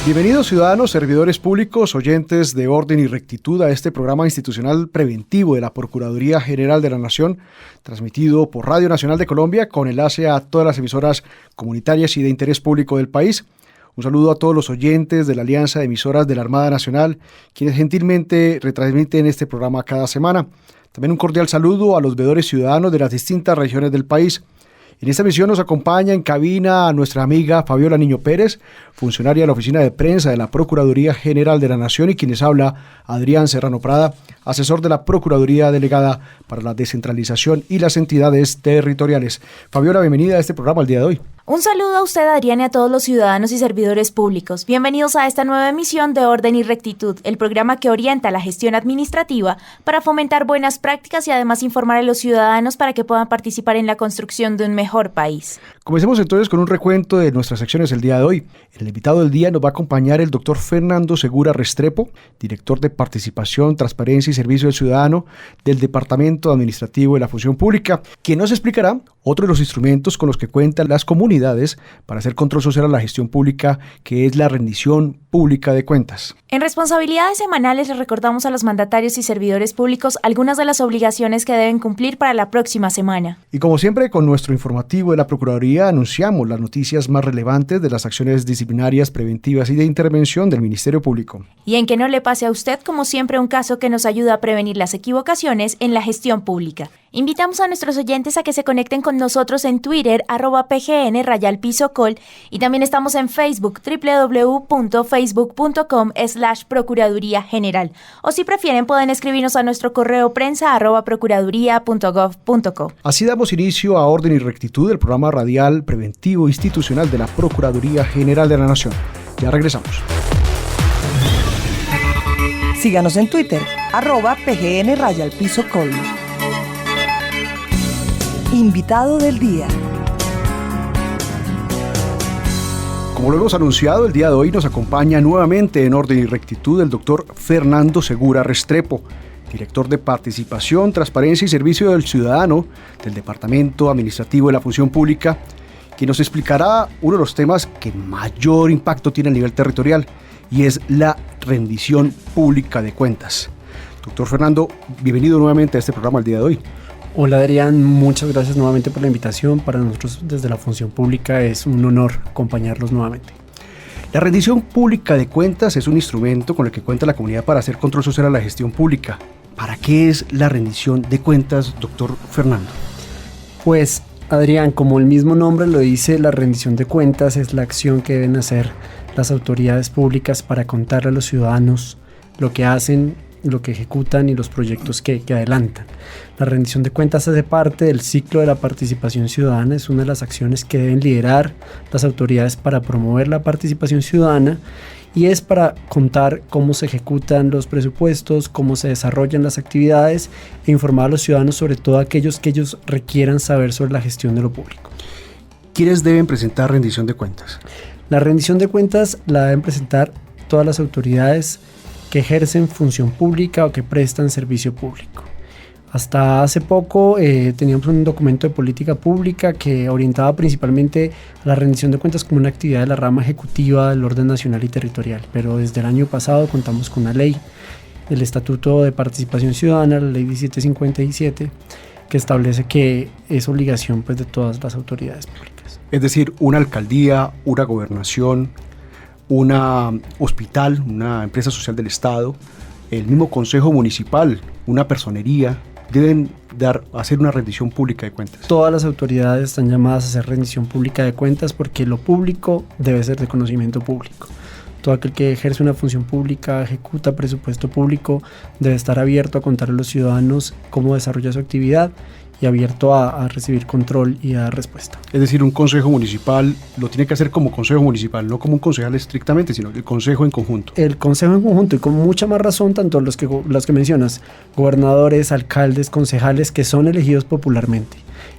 Bienvenidos ciudadanos, servidores públicos, oyentes de Orden y Rectitud a este programa institucional preventivo de la Procuraduría General de la Nación, transmitido por Radio Nacional de Colombia con enlace a todas las emisoras comunitarias y de interés público del país. Un saludo a todos los oyentes de la Alianza de Emisoras de la Armada Nacional, quienes gentilmente retransmiten este programa cada semana. También un cordial saludo a los veedores ciudadanos de las distintas regiones del país. En esta emisión nos acompaña en cabina a nuestra amiga Fabiola Niño Pérez, funcionaria de la Oficina de Prensa de la Procuraduría General de la Nación, y quienes habla Adrián Serrano Prada, asesor de la Procuraduría Delegada para la Descentralización y las Entidades Territoriales. Fabiola, bienvenida a este programa el día de hoy. Un saludo a usted, Adrián, y a todos los ciudadanos y servidores públicos. Bienvenidos a esta nueva emisión de Orden y Rectitud, el programa que orienta la gestión administrativa para fomentar buenas prácticas y además informar a los ciudadanos para que puedan participar en la construcción de un mejor país. Comencemos entonces con un recuento de nuestras secciones el día de hoy. El invitado del día nos va a acompañar el doctor Fernando Segura Restrepo, director de Participación, Transparencia y Servicio del Ciudadano del Departamento Administrativo de la Función Pública, quien nos explicará otro de los instrumentos con los que cuentan las comunidades para hacer control social a la gestión pública, que es la rendición pública de cuentas. En responsabilidades semanales les recordamos a los mandatarios y servidores públicos algunas de las obligaciones que deben cumplir para la próxima semana. Y como siempre, con nuestro informativo de la Procuraduría anunciamos las noticias más relevantes de las acciones disciplinarias, preventivas y de intervención del Ministerio Público. Y en que no le pase a usted, como siempre, un caso que nos ayuda a prevenir las equivocaciones en la gestión pública. Invitamos a nuestros oyentes a que se conecten con nosotros en Twitter, @PGN_col, y también estamos en Facebook, www.facebook.com/Procuraduría General. O si prefieren, pueden escribirnos a nuestro correo prensa@procuraduría.gov.co. Así damos inicio a Orden y Rectitud, el programa radial preventivo institucional de la Procuraduría General de la Nación. Ya regresamos. Síganos en Twitter, @PGN_col. Invitado del día. Como lo hemos anunciado, el día de hoy nos acompaña nuevamente en Orden y Rectitud el doctor Fernando Segura Restrepo, director de Participación, Transparencia y Servicio del Ciudadano del Departamento Administrativo de la Función Pública, quien nos explicará uno de los temas que mayor impacto tiene a nivel territorial, y es la rendición pública de cuentas. Doctor Fernando, bienvenido nuevamente a este programa el día de hoy. Hola Adrián, muchas gracias nuevamente por la invitación. Para nosotros desde la Función Pública es un honor acompañarlos nuevamente. La rendición pública de cuentas es un instrumento con el que cuenta la comunidad para hacer control social a la gestión pública. ¿Para qué es la rendición de cuentas, doctor Fernando? Pues Adrián, como el mismo nombre lo dice, la rendición de cuentas es la acción que deben hacer las autoridades públicas para contarle a los ciudadanos lo que hacen, lo que ejecutan y los proyectos que adelantan. La rendición de cuentas hace parte del ciclo de la participación ciudadana, es una de las acciones que deben liderar las autoridades para promover la participación ciudadana, y es para contar cómo se ejecutan los presupuestos, cómo se desarrollan las actividades e informar a los ciudadanos sobre todo aquellos que ellos requieran saber sobre la gestión de lo público. ¿Quiénes deben presentar rendición de cuentas? La rendición de cuentas la deben presentar todas las autoridades que ejercen función pública o que prestan servicio público. Hasta hace poco teníamos un documento de política pública que orientaba principalmente a la rendición de cuentas como una actividad de la rama ejecutiva del orden nacional y territorial, pero desde el año pasado contamos con una ley, el Estatuto de Participación Ciudadana, la Ley 1757, que establece que es obligación pues, de todas las autoridades públicas. Es decir, una alcaldía, una gobernación, una hospital, una empresa social del Estado, el mismo consejo municipal, una personería, deben hacer una rendición pública de cuentas. Todas las autoridades están llamadas a hacer rendición pública de cuentas porque lo público debe ser de conocimiento público. Todo aquel que ejerce una función pública, ejecuta presupuesto público, debe estar abierto a contar a los ciudadanos cómo desarrolla su actividad y abierto a recibir control y a dar respuesta. Es decir, un consejo municipal lo tiene que hacer como consejo municipal, no como un concejal estrictamente, sino el consejo en conjunto. El consejo en conjunto, y con mucha más razón, tanto los que mencionas, gobernadores, alcaldes, concejales, que son elegidos popularmente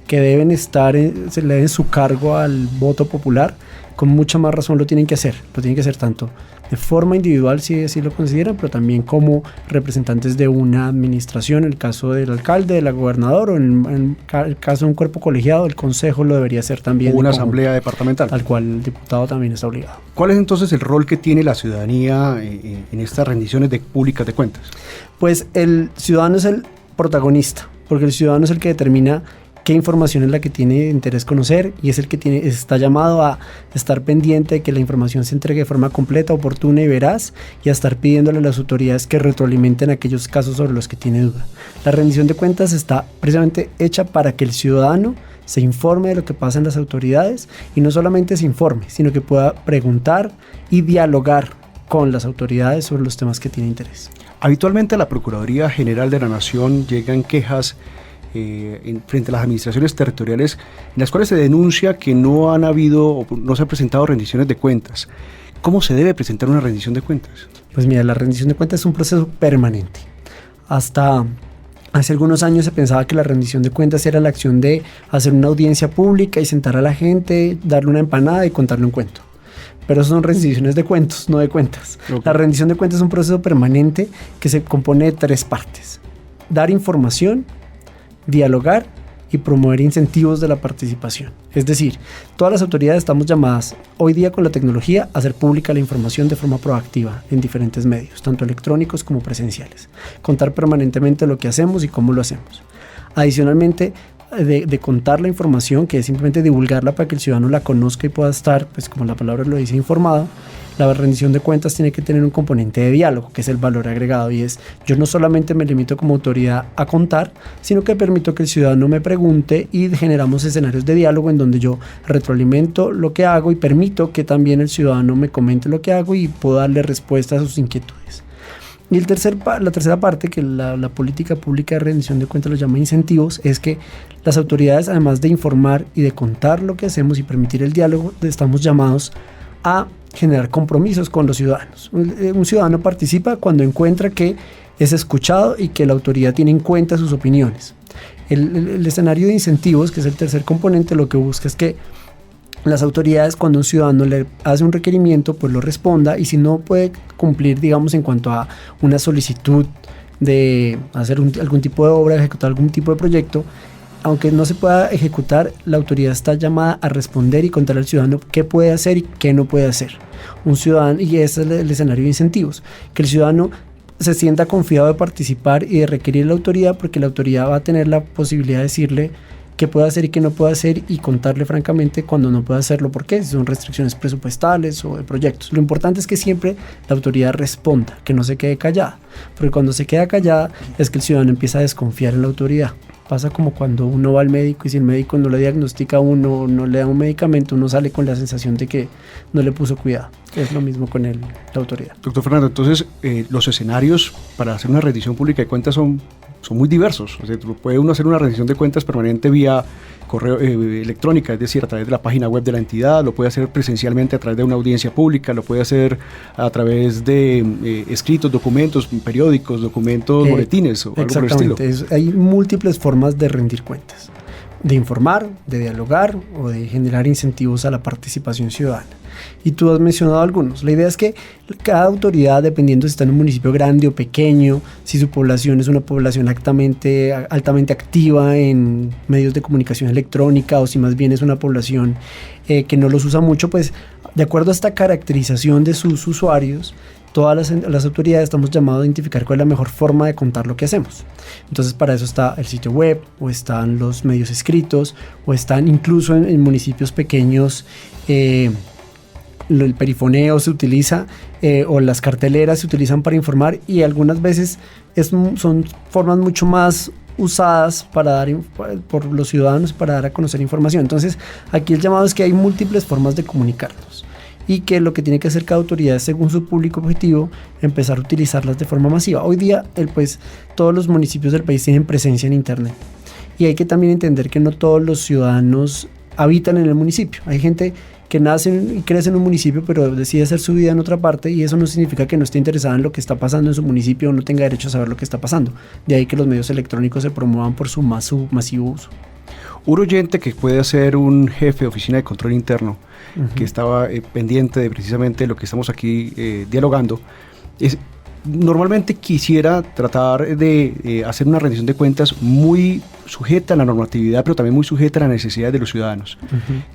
que deben estar, se le den su cargo al voto popular, con mucha más razón lo tienen que hacer tanto de forma individual, si así lo consideran, pero también como representantes de una administración, en el caso del alcalde, de la gobernadora, o en el caso de un cuerpo colegiado, el consejo lo debería hacer también. O una asamblea departamental. Al cual el diputado también está obligado. ¿Cuál es entonces el rol que tiene la ciudadanía en estas rendiciones públicas de cuentas? Pues el ciudadano es el protagonista, porque el ciudadano es el que determina qué información es la que tiene interés conocer y es el que está llamado a estar pendiente de que la información se entregue de forma completa, oportuna y veraz, y a estar pidiéndole a las autoridades que retroalimenten aquellos casos sobre los que tiene duda. La rendición de cuentas está precisamente hecha para que el ciudadano se informe de lo que pasa en las autoridades, y no solamente se informe, sino que pueda preguntar y dialogar con las autoridades sobre los temas que tiene interés. Habitualmente a la Procuraduría General de la Nación llegan quejas frente a las administraciones territoriales en las cuales se denuncia que no han habido o no se han presentado rendiciones de cuentas. ¿Cómo se debe presentar una rendición de cuentas? Pues mira, la rendición de cuentas es un proceso permanente. Hasta hace algunos años se pensaba que la rendición de cuentas era la acción de hacer una audiencia pública y sentar a la gente, darle una empanada y contarle un cuento. Pero eso son rendiciones de cuentos, no de cuentas. Okay. La rendición de cuentas es un proceso permanente que se compone de 3 partes: dar información, dialogar y promover incentivos de la participación. Es decir, todas las autoridades estamos llamadas hoy día con la tecnología a hacer pública la información de forma proactiva en diferentes medios, tanto electrónicos como presenciales. Contar permanentemente lo que hacemos y cómo lo hacemos. Adicionalmente, de contar la información, que es simplemente divulgarla para que el ciudadano la conozca y pueda estar, pues como la palabra lo dice, informado. La rendición de cuentas tiene que tener un componente de diálogo, que es el valor agregado, y es: yo no solamente me limito como autoridad a contar, sino que permito que el ciudadano me pregunte, y generamos escenarios de diálogo en donde yo retroalimento lo que hago y permito que también el ciudadano me comente lo que hago y puedo darle respuesta a sus inquietudes. Y la tercera parte, que la política pública de rendición de cuentas lo llama incentivos, es que las autoridades, además de informar y de contar lo que hacemos y permitir el diálogo, estamos llamados a generar compromisos con los ciudadanos. Un ciudadano participa cuando encuentra que es escuchado y que la autoridad tiene en cuenta sus opiniones. El escenario de incentivos, que es el tercer componente, lo que busca es que las autoridades, cuando un ciudadano le hace un requerimiento, pues lo responda, y si no puede cumplir, digamos, en cuanto a una solicitud de hacer algún tipo de obra, ejecutar algún tipo de proyecto, aunque no se pueda ejecutar, la autoridad está llamada a responder y contar al ciudadano qué puede hacer y qué no puede hacer. Un ciudadano, y ese es el escenario de incentivos, que el ciudadano se sienta confiado de participar y de requerir la autoridad, porque la autoridad va a tener la posibilidad de decirle qué puede hacer y qué no puede hacer, y contarle francamente cuando no puede hacerlo, por qué, si son restricciones presupuestales o de proyectos. Lo importante es que siempre la autoridad responda, que no se quede callada, porque cuando se queda callada es que el ciudadano empieza a desconfiar en la autoridad. Pasa como cuando uno va al médico y si el médico no le diagnostica a uno, no le da un medicamento, uno sale con la sensación de que no le puso cuidado. Es lo mismo con la autoridad. Doctor Fernando, entonces los escenarios para hacer una rendición pública de cuentas son muy diversos. O sea, puede uno hacer una rendición de cuentas permanente vía correo electrónica, es decir, a través de la página web de la entidad, lo puede hacer presencialmente a través de una audiencia pública, lo puede hacer a través de escritos, documentos, periódicos, documentos, boletines o algo por el estilo. Hay múltiples formas de rendir cuentas: de informar, de dialogar o de generar incentivos a la participación ciudadana. Y tú has mencionado algunos. La idea es que cada autoridad, dependiendo si está en un municipio grande o pequeño, si su población es una población altamente activa en medios de comunicación electrónica, o si más bien es una población que no los usa mucho, pues de acuerdo a esta caracterización de sus usuarios, todas las autoridades estamos llamados a identificar cuál es la mejor forma de contar lo que hacemos. Entonces, para eso está el sitio web, o están los medios escritos, o están incluso en municipios pequeños, el perifoneo se utiliza, o las carteleras se utilizan para informar, y algunas veces son formas mucho más usadas por los ciudadanos para dar a conocer información. Entonces, aquí el llamado es que hay múltiples formas de comunicarnos, y que lo que tiene que hacer cada autoridad es, según su público objetivo, empezar a utilizarlas de forma masiva. Hoy día, todos los municipios del país tienen presencia en Internet, y hay que también entender que no todos los ciudadanos habitan en el municipio. Hay gente que nace y crece en un municipio, pero decide hacer su vida en otra parte, y eso no significa que no esté interesada en lo que está pasando en su municipio o no tenga derecho a saber lo que está pasando. De ahí que los medios electrónicos se promuevan por su masivo uso. Un oyente que puede ser un jefe de oficina de control interno, que estaba pendiente de precisamente lo que estamos aquí dialogando, normalmente quisiera tratar de hacer una rendición de cuentas muy sujeta a la normatividad, pero también muy sujeta a las necesidades de los ciudadanos.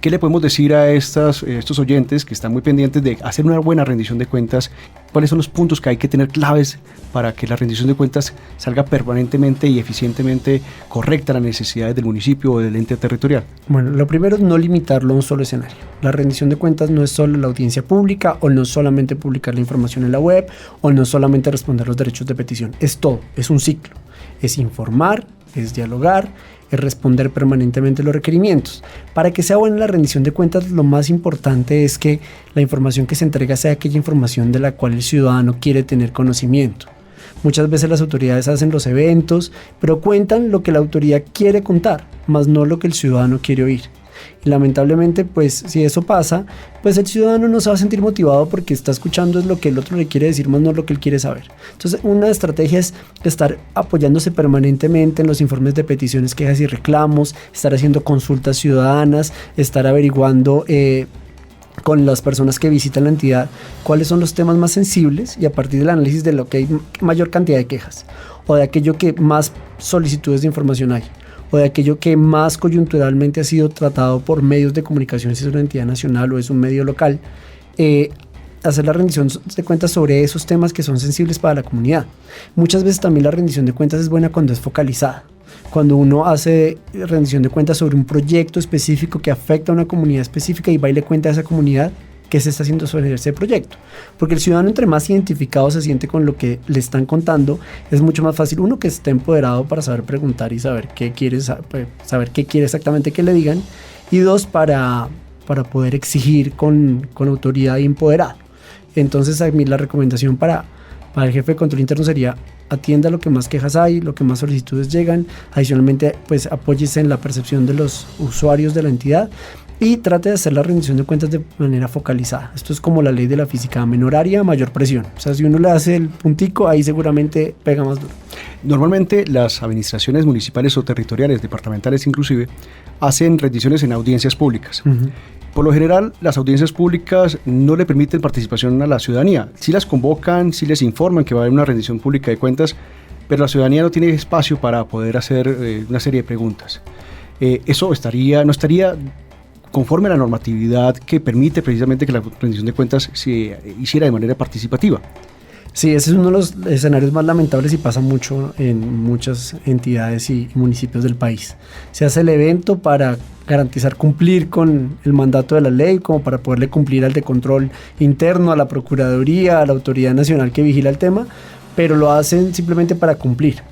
¿Qué le podemos decir a estos oyentes que están muy pendientes de hacer una buena rendición de cuentas? ¿Cuáles son los puntos que hay que tener claves para que la rendición de cuentas salga permanentemente y eficientemente correcta a las necesidades del municipio o del ente territorial? Bueno, lo primero es no limitarlo a un solo escenario. La rendición de cuentas no es solo la audiencia pública, o no solamente publicar la información en la web, o no solamente responder los derechos de petición. Es todo, es un ciclo. Es informar, es dialogar, es responder permanentemente los requerimientos. Para que sea buena la rendición de cuentas, lo más importante es que la información que se entrega sea aquella información de la cual el ciudadano quiere tener conocimiento. Muchas veces las autoridades hacen los eventos, pero cuentan lo que la autoridad quiere contar, más no lo que el ciudadano quiere oír. Y lamentablemente, pues si eso pasa, pues el ciudadano no se va a sentir motivado porque está escuchando es lo que el otro le quiere decir, más no lo que él quiere saber. Entonces, una estrategia es estar apoyándose permanentemente en los informes de peticiones, quejas y reclamos, estar haciendo consultas ciudadanas, estar averiguando con las personas que visitan la entidad cuáles son los temas más sensibles, y a partir del análisis de lo que hay mayor cantidad de quejas o de aquello que más solicitudes de información hay, o de aquello que más coyunturalmente ha sido tratado por medios de comunicación, si es una entidad nacional o es un medio local, hacer la rendición de cuentas sobre esos temas que son sensibles para la comunidad. Muchas veces también la rendición de cuentas es buena cuando es focalizada. Cuando uno hace rendición de cuentas sobre un proyecto específico que afecta a una comunidad específica y va y le cuenta a esa comunidad qué se está haciendo sobre ese proyecto. Porque el ciudadano, entre más identificado se siente con lo que le están contando, es mucho más fácil, uno, que esté empoderado para saber preguntar y saber qué quiere, saber qué quiere exactamente que le digan, y dos, para poder exigir con autoridad y empoderado. Entonces, a mí la recomendación para el jefe de control interno sería: atienda lo que más quejas hay, lo que más solicitudes llegan. Adicionalmente, pues apóyese en la percepción de los usuarios de la entidad y trate de hacer la rendición de cuentas de manera focalizada. Esto es como la ley de la física: menor área, mayor presión. O sea, si uno le hace el puntico, ahí seguramente pega más duro. Normalmente las administraciones municipales o territoriales, departamentales inclusive, hacen rendiciones en audiencias públicas. Por lo general, las audiencias públicas no le permiten participación a la ciudadanía. Sí las convocan, sí les informan que va a haber una rendición pública de cuentas, pero la ciudadanía no tiene espacio para poder hacer una serie de preguntas. Eso no estaría conforme a la normatividad que permite precisamente que la rendición de cuentas se hiciera de manera participativa. Sí, ese es uno de los escenarios más lamentables y pasa mucho en muchas entidades y municipios del país. Se hace el evento para garantizar cumplir con el mandato de la ley, como para poderle cumplir al de control interno, a la Procuraduría, a la Autoridad Nacional que vigila el tema, pero lo hacen simplemente para cumplir.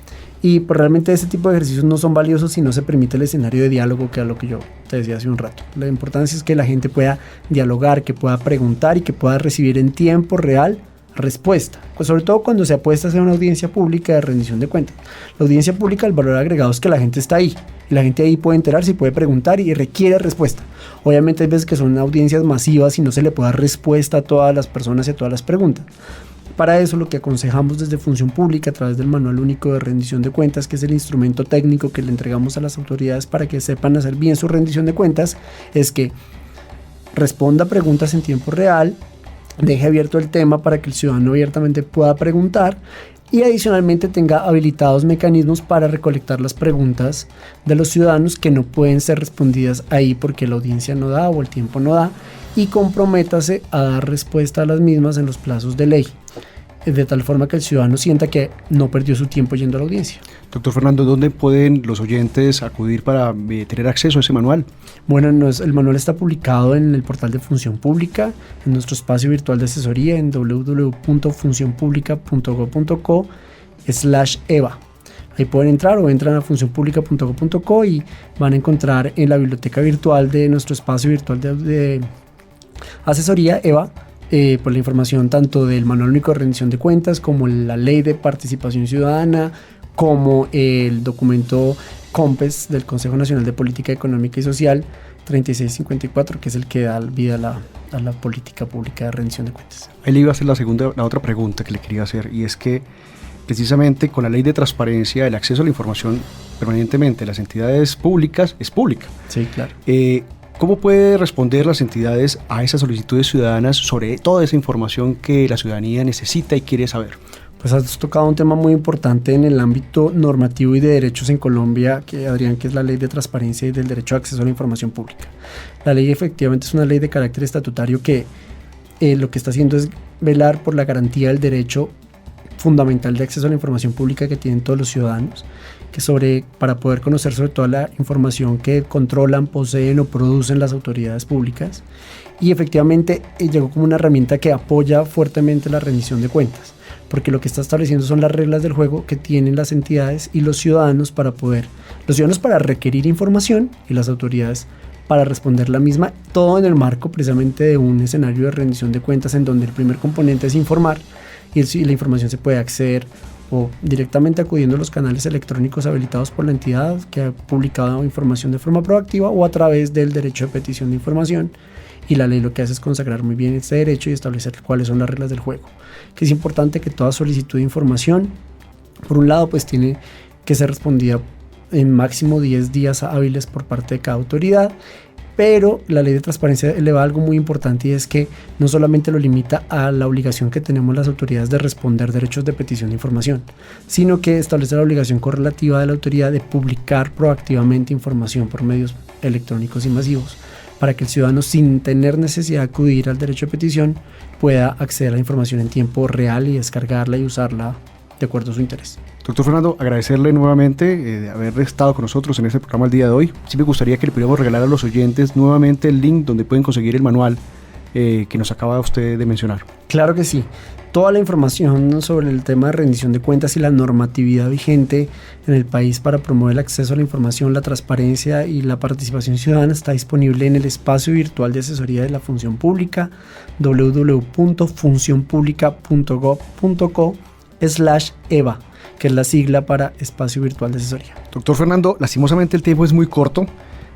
Y pues realmente ese tipo de ejercicios no son valiosos si no se permite el escenario de diálogo, que es lo que yo te decía hace un rato. La importancia es que la gente pueda dialogar, que pueda preguntar y que pueda recibir en tiempo real respuesta, pues sobre todo cuando se apuesta a hacer una audiencia pública de rendición de cuentas. La audiencia pública, el valor agregado es que la gente está ahí, y la gente ahí puede enterarse y puede preguntar y requiere respuesta. Obviamente hay veces que son audiencias masivas y no se le puede dar respuesta a todas las personas y a todas las preguntas. Para eso, lo que aconsejamos desde Función Pública, a través del Manual Único de Rendición de Cuentas, que es el instrumento técnico que le entregamos a las autoridades para que sepan hacer bien su rendición de cuentas, es que responda preguntas en tiempo real, deje abierto el tema para que el ciudadano abiertamente pueda preguntar, y adicionalmente tenga habilitados mecanismos para recolectar las preguntas de los ciudadanos que no pueden ser respondidas ahí porque la audiencia no da o el tiempo no da, y comprométase a dar respuesta a las mismas en los plazos de ley, de tal forma que el ciudadano sienta que no perdió su tiempo yendo a la audiencia. Doctor Fernando, ¿dónde pueden los oyentes acudir para tener acceso a ese manual? Bueno, el manual está publicado en el portal de Función Pública, en nuestro espacio virtual de asesoría en www.funcionpublica.go.co/EVA. Ahí pueden entrar o entran a funcionpublica.go.co y van a encontrar en la biblioteca virtual de nuestro espacio virtual de asesoría EVA, por la información tanto del Manual Único de Rendición de Cuentas como la Ley de Participación Ciudadana, como el documento COMPES del Consejo Nacional de Política Económica y Social 3654, que es el que da vida a la política pública de rendición de cuentas. Ahí le iba a hacer la otra pregunta que le quería hacer, y es que precisamente con la ley de transparencia, el acceso a la información permanentemente las entidades públicas es pública. Sí, claro. ¿Cómo puede responder las entidades a esas solicitudes ciudadanas sobre toda esa información que la ciudadanía necesita y quiere saber? Pues has tocado un tema muy importante en el ámbito normativo y de derechos en Colombia, Adrián, que es la Ley de Transparencia y del Derecho a Acceso a la Información Pública. La ley efectivamente es una ley de carácter estatutario que lo que está haciendo es velar por la garantía del derecho fundamental de acceso a la información pública que tienen todos los ciudadanos, para poder conocer sobre toda la información que controlan, poseen o producen las autoridades públicas. Y efectivamente llegó como una herramienta que apoya fuertemente la rendición de cuentas, porque lo que está estableciendo son las reglas del juego que tienen las entidades y los ciudadanos para requerir información y las autoridades para responder la misma, todo en el marco precisamente de un escenario de rendición de cuentas en donde el primer componente es informar y la información se puede acceder o directamente acudiendo a los canales electrónicos habilitados por la entidad que ha publicado información de forma proactiva o a través del derecho de petición de información. Y la ley lo que hace es consagrar muy bien este derecho y establecer cuáles son las reglas del juego. Que es importante que toda solicitud de información, por un lado, pues tiene que ser respondida en máximo 10 días hábiles por parte de cada autoridad, pero la ley de transparencia eleva algo muy importante y es que no solamente lo limita a la obligación que tenemos las autoridades de responder derechos de petición de información, sino que establece la obligación correlativa de la autoridad de publicar proactivamente información por medios electrónicos y masivos, para que el ciudadano, sin tener necesidad de acudir al derecho de petición, pueda acceder a la información en tiempo real y descargarla y usarla de acuerdo a su interés. Doctor Fernando, agradecerle nuevamente de haber estado con nosotros en este programa el día de hoy. Sí me gustaría que le pudiéramos regalar a los oyentes nuevamente el link donde pueden conseguir el manual que nos acaba usted de mencionar. Claro que sí. Toda la información sobre el tema de rendición de cuentas y la normatividad vigente en el país para promover el acceso a la información, la transparencia y la participación ciudadana está disponible en el espacio virtual de asesoría de la Función Pública, www.funcionpublica.gov.co/EVA, que es la sigla para Espacio Virtual de Asesoría. Doctor Fernando, lastimosamente el tiempo es muy corto.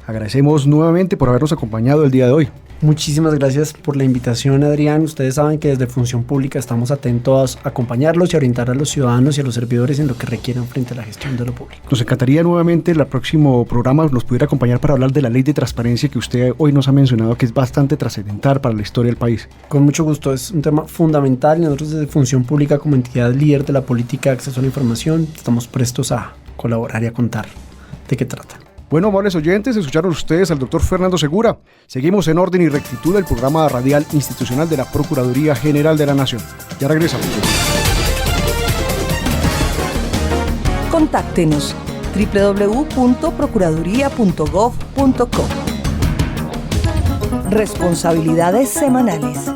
Agradecemos nuevamente por habernos acompañado el día de hoy. Muchísimas gracias por la invitación, Adrián. Ustedes saben que desde Función Pública estamos atentos a acompañarlos y a orientar a los ciudadanos y a los servidores en lo que requieran frente a la gestión de lo público. Nos encantaría nuevamente en el próximo programa nos pudiera acompañar para hablar de la ley de transparencia que usted hoy nos ha mencionado, que es bastante trascendental para la historia del país. Con mucho gusto, es un tema fundamental y nosotros desde Función Pública, como entidad líder de la política de acceso a la información, estamos prestos a colaborar y a contar de qué trata. Bueno, amables oyentes, escucharon ustedes al doctor Fernando Segura. Seguimos en Orden y Rectitud, el programa radial institucional de la Procuraduría General de la Nación. Ya regresamos. Contáctenos www.procuraduría.gov.co. Responsabilidades semanales.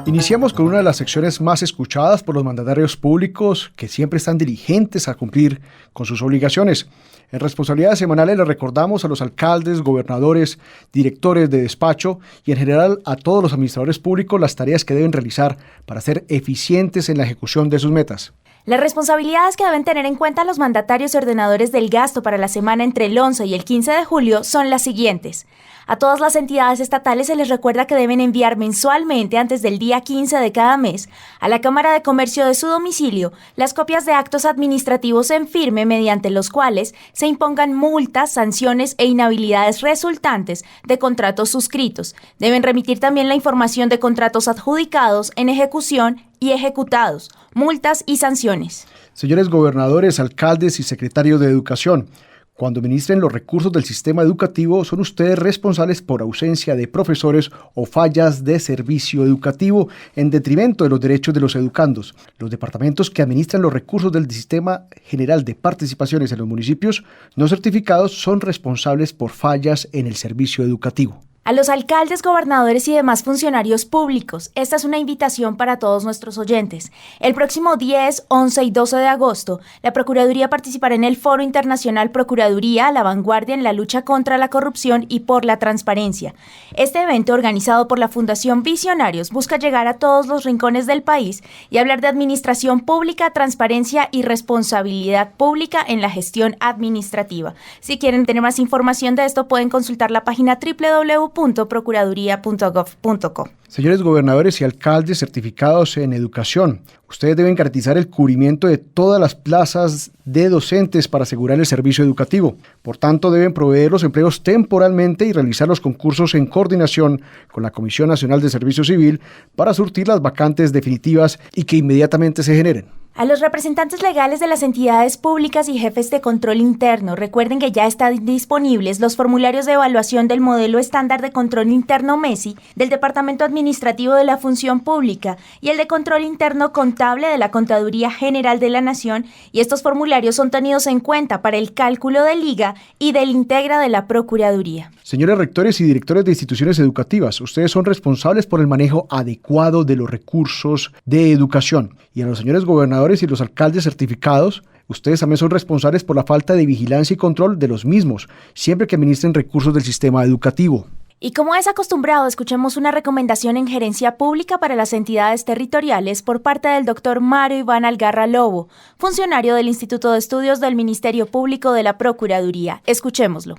Iniciamos con una de las secciones más escuchadas por los mandatarios públicos que siempre están diligentes a cumplir con sus obligaciones. En responsabilidades semanales le recordamos a los alcaldes, gobernadores, directores de despacho y en general a todos los administradores públicos las tareas que deben realizar para ser eficientes en la ejecución de sus metas. Las responsabilidades que deben tener en cuenta los mandatarios y ordenadores del gasto para la semana entre el 11 y el 15 de julio son las siguientes. A todas las entidades estatales se les recuerda que deben enviar mensualmente antes del día 15 de cada mes a la Cámara de Comercio de su domicilio las copias de actos administrativos en firme mediante los cuales se impongan multas, sanciones e inhabilidades resultantes de contratos suscritos. Deben remitir también la información de contratos adjudicados, en ejecución y ejecutados, multas y sanciones. Señores gobernadores, alcaldes y secretarios de Educación, cuando administren los recursos del sistema educativo, son ustedes responsables por ausencia de profesores o fallas de servicio educativo en detrimento de los derechos de los educandos. Los departamentos que administran los recursos del Sistema General de Participaciones en los municipios no certificados son responsables por fallas en el servicio educativo. A los alcaldes, gobernadores y demás funcionarios públicos, esta es una invitación para todos nuestros oyentes. El próximo 10, 11 y 12 de agosto, la Procuraduría participará en el Foro Internacional Procuraduría, la vanguardia en la lucha contra la corrupción y por la transparencia. Este evento, organizado por la Fundación Visionarios, busca llegar a todos los rincones del país y hablar de administración pública, transparencia y responsabilidad pública en la gestión administrativa. Si quieren tener más información de esto, pueden consultar la página www.visionarios.org. www.procuraduría.gov.co. Señores gobernadores y alcaldes certificados en educación, ustedes deben garantizar el cubrimiento de todas las plazas de docentes para asegurar el servicio educativo. Por tanto, deben proveer los empleos temporalmente y realizar los concursos en coordinación con la Comisión Nacional de Servicio Civil para surtir las vacantes definitivas y que inmediatamente se generen. A los representantes legales de las entidades públicas y jefes de control interno, recuerden que ya están disponibles los formularios de evaluación del modelo estándar de control interno MESI del Departamento Administrativo de la Función Pública y el de control interno contable de la Contaduría General de la Nación, y estos formularios son tenidos en cuenta para el cálculo del IGA y del Integra de la Procuraduría. Señores rectores y directores de instituciones educativas, ustedes son responsables por el manejo adecuado de los recursos de educación. Y a los señores gobernadores y los alcaldes certificados, ustedes también son responsables por la falta de vigilancia y control de los mismos, siempre que administren recursos del sistema educativo. Y como es acostumbrado, escuchemos una recomendación en gerencia pública para las entidades territoriales por parte del doctor Mario Iván Algarra Lobo, funcionario del Instituto de Estudios del Ministerio Público de la Procuraduría. Escuchémoslo.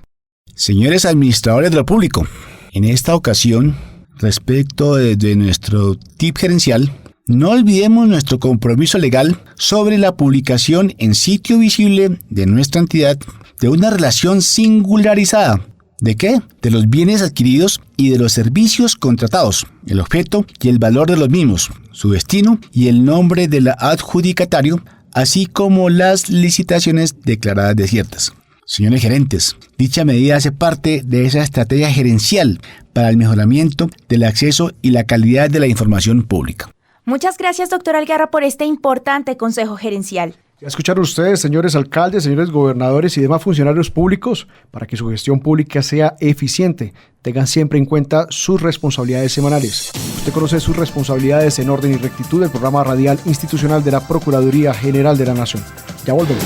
Señores administradores de lo público, en esta ocasión, respecto de nuestro tip gerencial, no olvidemos nuestro compromiso legal sobre la publicación en sitio visible de nuestra entidad de una relación singularizada. ¿De qué? De los bienes adquiridos y de los servicios contratados, el objeto y el valor de los mismos, su destino y el nombre del adjudicatario, así como las licitaciones declaradas desiertas. Señores gerentes, dicha medida hace parte de esa estrategia gerencial para el mejoramiento del acceso y la calidad de la información pública. Muchas gracias, doctor Algarra, por este importante consejo gerencial. Ya escucharon ustedes, señores alcaldes, señores gobernadores y demás funcionarios públicos, para que su gestión pública sea eficiente. Tengan siempre en cuenta sus responsabilidades semanales. Usted conoce sus responsabilidades en orden y rectitud del programa radial institucional de la Procuraduría General de la Nación. Ya volvemos.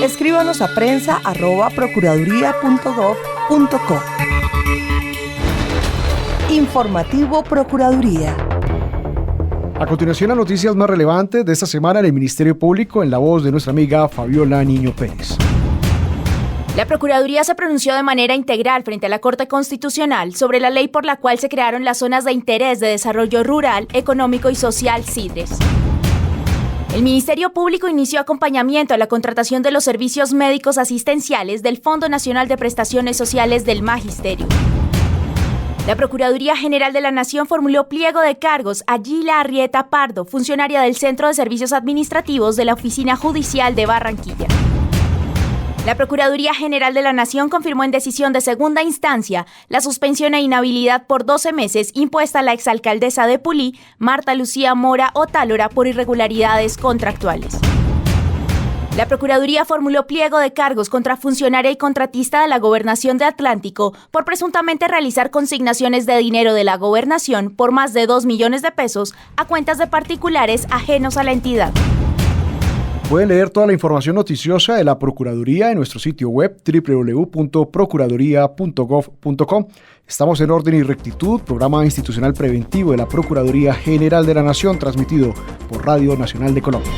Escríbanos a prensa@procuraduría.gov.co. Informativo Procuraduría. A continuación, las noticias más relevantes de esta semana en el Ministerio Público, en la voz de nuestra amiga Fabiola Niño Pérez. La Procuraduría se pronunció de manera integral frente a la Corte Constitucional sobre la ley por la cual se crearon las Zonas de Interés de Desarrollo Rural, Económico y Social (ZIDRES). El Ministerio Público inició acompañamiento a la contratación de los servicios médicos asistenciales del Fondo Nacional de Prestaciones Sociales del Magisterio. La Procuraduría General de la Nación formuló pliego de cargos a Gila Arrieta Pardo, funcionaria del Centro de Servicios Administrativos de la Oficina Judicial de Barranquilla. La Procuraduría General de la Nación confirmó en decisión de segunda instancia la suspensión e inhabilidad por 12 meses impuesta a la exalcaldesa de Pulí, Marta Lucía Mora Otálora, por irregularidades contractuales. La Procuraduría formuló pliego de cargos contra funcionaria y contratista de la Gobernación de Atlántico por presuntamente realizar consignaciones de dinero de la Gobernación por más de 2 millones de pesos a cuentas de particulares ajenos a la entidad. Pueden leer toda la información noticiosa de la Procuraduría en nuestro sitio web www.procuraduría.gov.co. Estamos en Orden y Rectitud, programa institucional preventivo de la Procuraduría General de la Nación, transmitido por Radio Nacional de Colombia.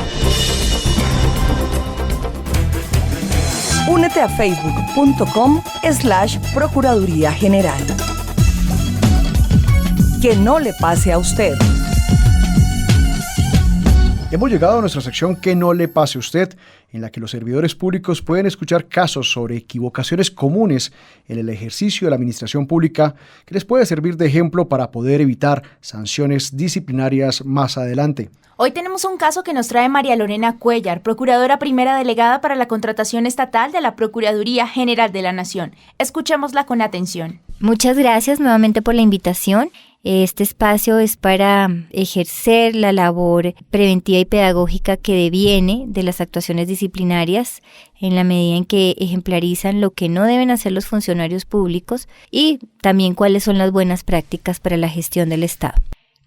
Únete a facebook.com/Procuraduría General. Que no le pase a usted. Hemos llegado a nuestra sección Que no le pase a usted, en la que los servidores públicos pueden escuchar casos sobre equivocaciones comunes en el ejercicio de la administración pública que les puede servir de ejemplo para poder evitar sanciones disciplinarias más adelante. Hoy tenemos un caso que nos trae María Lorena Cuellar, Procuradora Primera Delegada para la Contratación Estatal de la Procuraduría General de la Nación. Escuchémosla con atención. Muchas gracias nuevamente por la invitación. Este espacio es para ejercer la labor preventiva y pedagógica que deviene de las actuaciones disciplinarias en la medida en que ejemplarizan lo que no deben hacer los funcionarios públicos y también cuáles son las buenas prácticas para la gestión del Estado.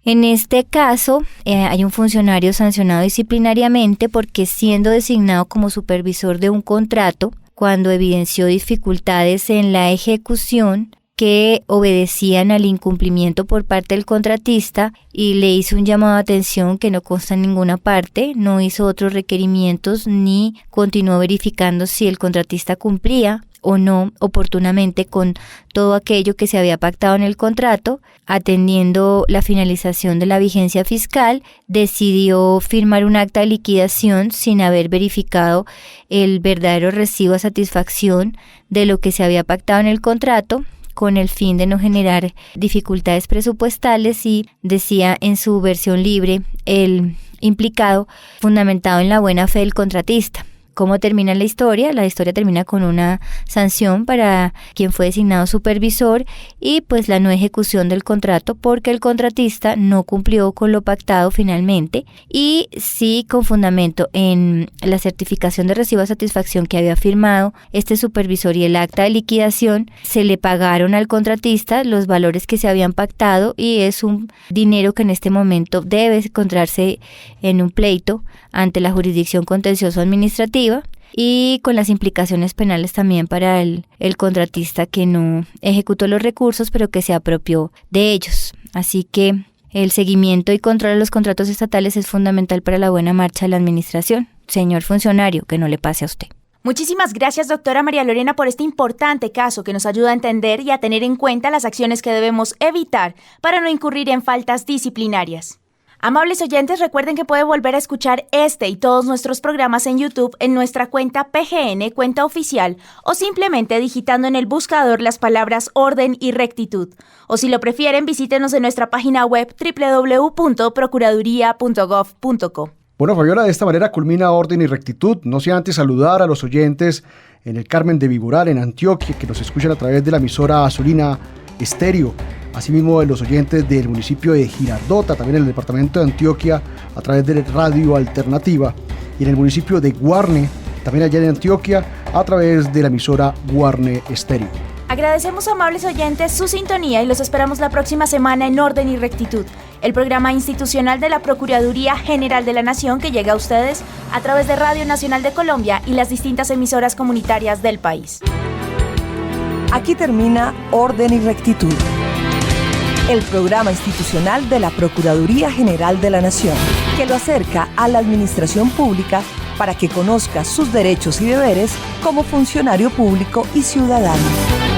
En este caso, hay un funcionario sancionado disciplinariamente porque siendo designado como supervisor de un contrato, cuando evidenció dificultades en la ejecución que obedecían al incumplimiento por parte del contratista y le hizo un llamado de atención que no consta en ninguna parte, no hizo otros requerimientos ni continuó verificando si el contratista cumplía o no oportunamente con todo aquello que se había pactado en el contrato, atendiendo la finalización de la vigencia fiscal, decidió firmar un acta de liquidación sin haber verificado el verdadero recibo a satisfacción de lo que se había pactado en el contrato, con el fin de no generar dificultades presupuestales, y decía en su versión libre el implicado, fundamentado en la buena fe del contratista. ¿Cómo termina la historia? La historia termina con una sanción para quien fue designado supervisor y pues la no ejecución del contrato porque el contratista no cumplió con lo pactado finalmente, y sí, con fundamento en la certificación de recibo de satisfacción que había firmado este supervisor y el acta de liquidación, se le pagaron al contratista los valores que se habían pactado, y es un dinero que en este momento debe encontrarse en un pleito ante la jurisdicción contencioso administrativa, y con las implicaciones penales también para el contratista que no ejecutó los recursos pero que se apropió de ellos. Así que el seguimiento y control de los contratos estatales es fundamental para la buena marcha de la administración. Señor funcionario, que no le pase a usted. Muchísimas gracias, doctora María Lorena, por este importante caso que nos ayuda a entender y a tener en cuenta las acciones que debemos evitar para no incurrir en faltas disciplinarias. Amables oyentes, recuerden que pueden volver a escuchar este y todos nuestros programas en YouTube en nuestra cuenta PGN, cuenta oficial, o simplemente digitando en el buscador las palabras orden y rectitud. O si lo prefieren, visítenos en nuestra página web www.procuraduría.gov.co. Bueno, Fabiola, de esta manera culmina Orden y Rectitud. No sin antes saludar a los oyentes en el Carmen de Viboral, en Antioquia, que nos escuchan a través de la emisora Azulina Estéreo. Asimismo, de los oyentes del municipio de Girardota, también en el departamento de Antioquia, a través de Radio Alternativa. Y en el municipio de Guarne, también allá en Antioquia, a través de la emisora Guarne Estéreo. Agradecemos, amables oyentes, su sintonía y los esperamos la próxima semana en Orden y Rectitud, el programa institucional de la Procuraduría General de la Nación que llega a ustedes a través de Radio Nacional de Colombia y las distintas emisoras comunitarias del país. Aquí termina Orden y Rectitud, el programa institucional de la Procuraduría General de la Nación, que lo acerca a la administración pública para que conozca sus derechos y deberes como funcionario público y ciudadano.